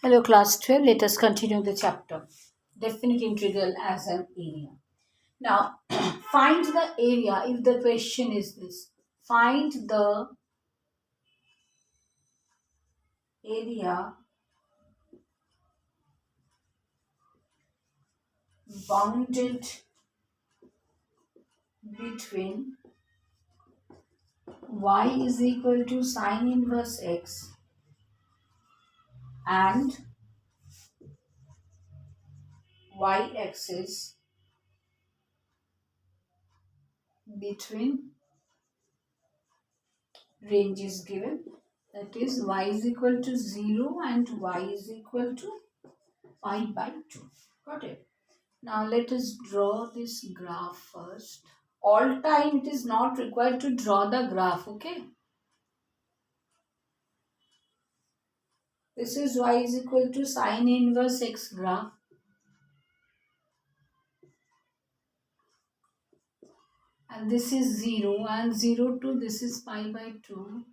Hello class 12, let us continue the chapter. Definite integral as an area. Now, find the area if the question is this. Find the area bounded between y is equal to sine inverse x and y-axis between range is given, that is y is equal to 0 and y is equal to 5 by 2. Got it? Now let us draw this graph first. All time it is not required to draw the graph, okay? This is y is equal to sine inverse x graph. And this is 0 and 0 to this is pi by 2.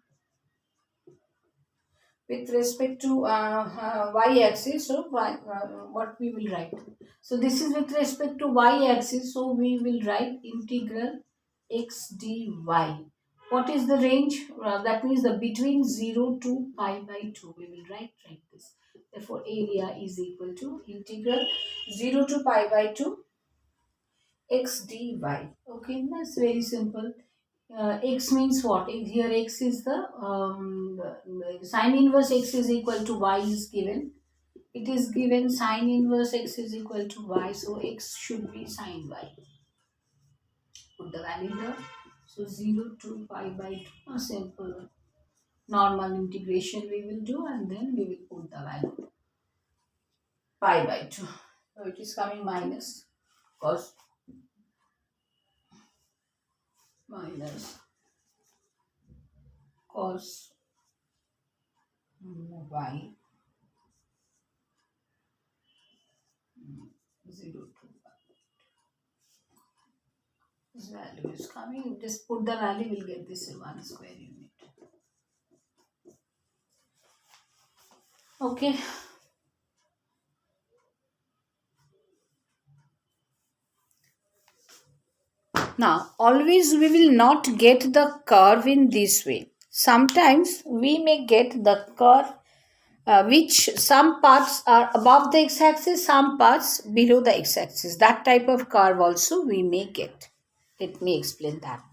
With respect to y-axis, so what we will write? So this is with respect to y-axis, so we will write integral x dy. What is the range? That means the between 0 to pi by 2. We will write like this. Therefore, area is equal to integral 0 to pi by 2 x dy. Okay, that's very simple. X means what? Here x is the sine inverse x is equal to y is given. It is given sine inverse x is equal to y. So x should be sine y. Put the value there. So 0 to pi by 2. A simple normal integration we will do and then we will put the value. Pi by 2. So it is coming minus cos cos y 0 to this value is coming. Just put the value, we'll get this in 1 square unit. Okay. Now, always we will not get the curve in this way. Sometimes we may get the curve which some parts are above the x-axis, some parts below the x-axis. That type of curve also we may get. Let me explain that.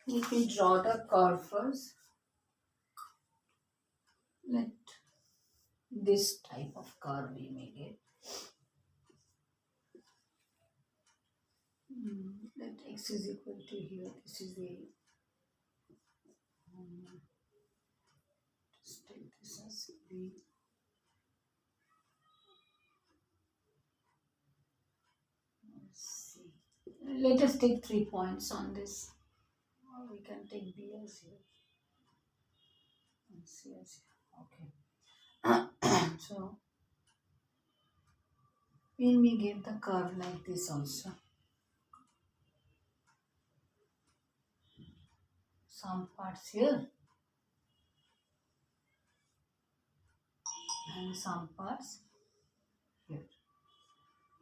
Let me draw the curve first. Let this type of curve we may get. Let x is equal to here. This is the just take this as b. C. Let us take 3 points on this. Or we can take b as here and c as here. Okay. So we may get the curve like this also. Some parts here and some parts here.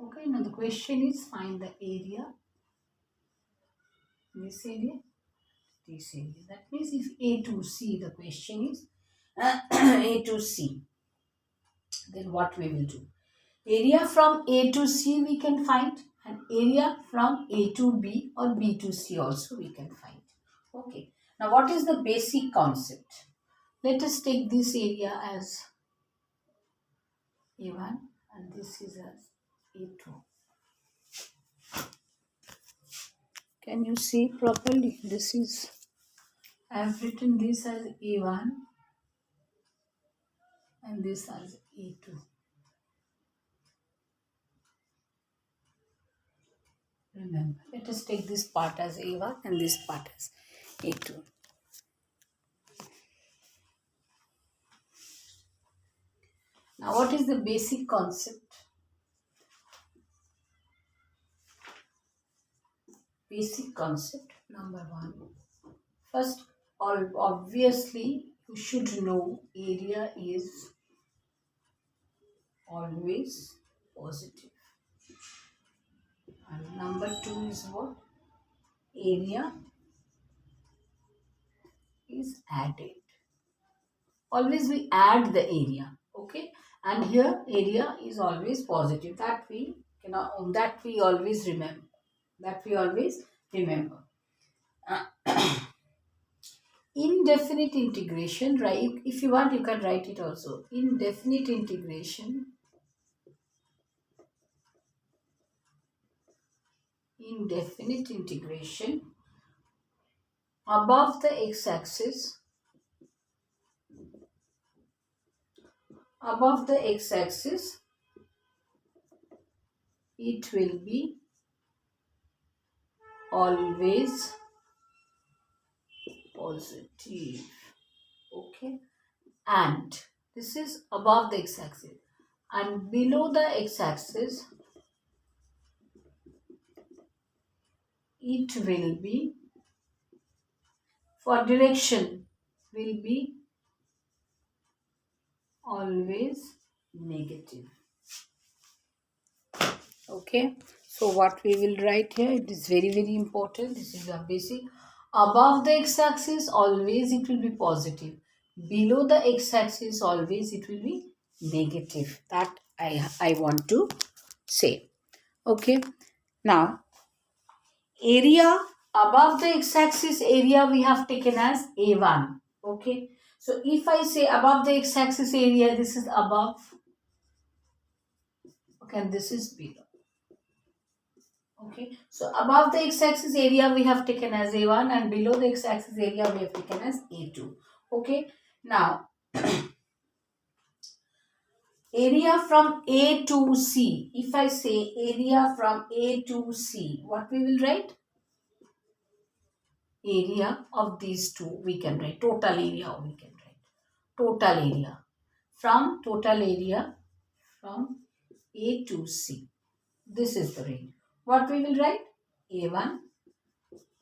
Okay, now the question is find the area. This area, this area. That means if A to C, the question is A to C, then what we will do? Area from A to C we can find, and area from A to B or B to C also we can find. Okay. Now what is the basic concept? Let us take this area as A1 and this is as A2. Can you see properly? This is, I have written this as A1 and this as A2. Remember, let us take this part as A1 and this part as A2. Now, what is the basic concept? Basic concept number one. First, obviously, you should know area is always positive. And number two is what? Area is added. Always we add the area, okay? And here area is always positive. That we always remember. That we always remember. Indefinite integration, right? If you want, you can write it also. Indefinite integration. Indefinite integration above the x-axis. Above the x-axis, it will be always positive, okay? And this is above the x-axis, and below the x-axis it will be, for direction, will be always negative, okay? So what we will write here, it is very very important. This is a basic. Above the x-axis always it will be positive, below the x-axis always it will be negative. That I want to say, okay? Now, area above the x-axis, area we have taken as A1, okay? So if I say above the x-axis area, this is above, okay, and this is below. Okay, so above the x-axis area we have taken as A1, and below the x-axis area we have taken as A2. Okay, now area from A to C. If I say area from A to C, what we will write? Area of these two we can write. Total area we can write. Total area. From total area from A to C. This is the range. What we will write? A1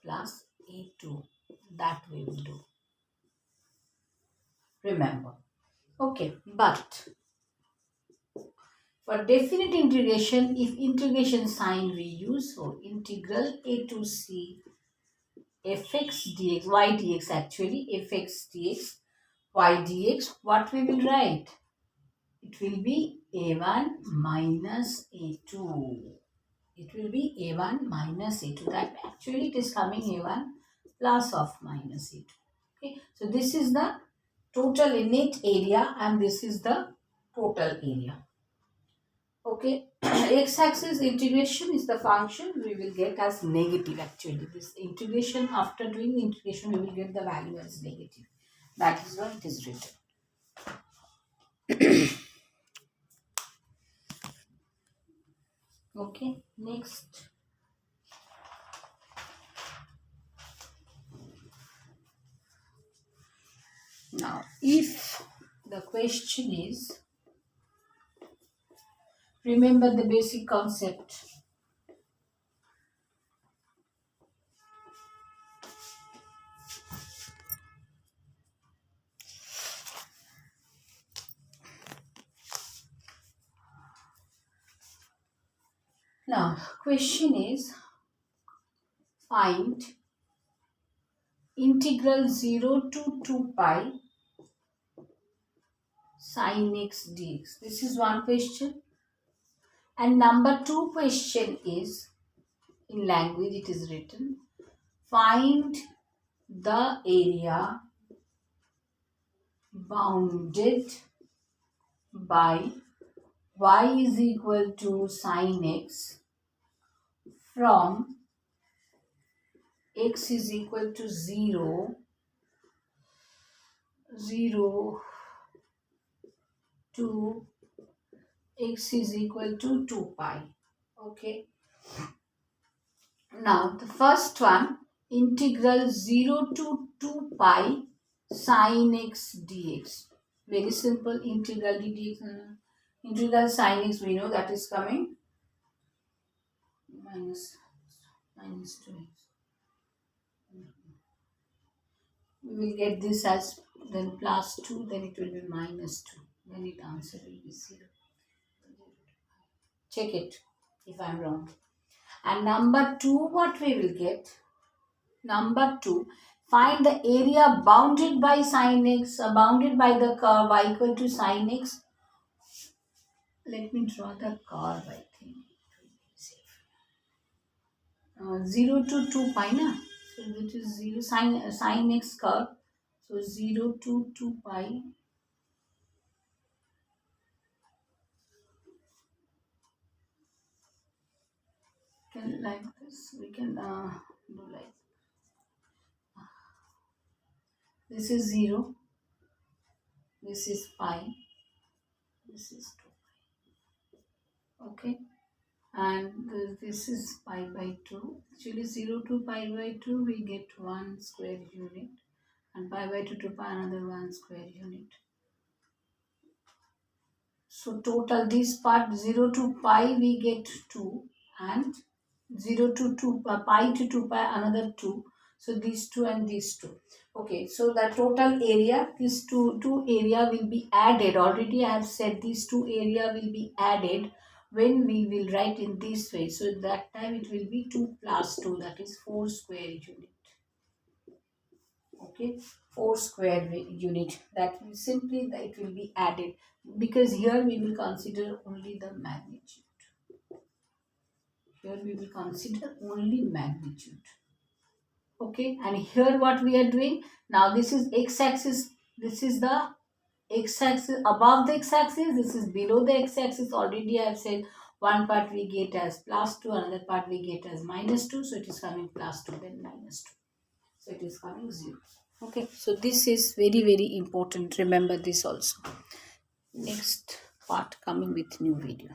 plus A2. That we will do. Remember. Okay, but for definite integration, if integration sign we use, so integral A to C fx dx, y dx actually, fx dx, y dx, what we will write? It will be A1 minus A2. It will be A1 minus A2. That actually it is coming A1 plus of minus A2. Okay, so this is the total innate area and this is the total area. Okay, x-axis integration is the function we will get as negative actually. This integration, after doing the integration, we will get the value as negative. That is why it is written. Okay, next. Now, if the question is, remember the basic concept. Now, question is, find integral 0 to 2 pi sin x dx. This is one question. And number two question is, in language it is written, find the area bounded by y is equal to sin x from x is equal to 0 to x is equal to 2 pi. Okay. Now the first one, integral 0 to 2 pi sin x dx. Very simple, integral dx. Integral sin x, we know that is coming minus 2x. We will get this as then plus 2, then it will be minus 2. Then the answer will be 0. Check it if I am wrong. And number 2, what we will get? Number 2, find the area bounded by sin x, bounded by the curve y equal to sin x. Let me draw the curve, I think. 0 to 2 pi, na? So which is 0 sin x curve. So 0 to 2 pi. Can like this. We can do like this is 0. This is pi. This is 2 pi. Okay. And this is pi by 2. Actually 0 to pi by 2 we get 1 square unit. And pi by 2 to pi another 1 square unit. So total this part 0 to pi we get 2 and 0 to 2 pi to 2 pi another 2. So these 2 and these 2. Okay, so the total area, this two area will be added. Already I have said these two area will be added when we will write in this way. So that time it will be 2 plus 2, that is 4 square unit. Okay, 4 square unit, that will simply it will be added, because here we will consider only the magnitude. Here we will consider only magnitude. Okay, and here what we are doing now, this is x-axis, this is the x-axis above the x-axis, this is below the x-axis. Already I have said one part we get as plus 2, another part we get as minus 2. So it is coming plus 2, then minus 2. So it is coming 0. Okay, so this is very, very important. Remember this also. Next part coming with new video.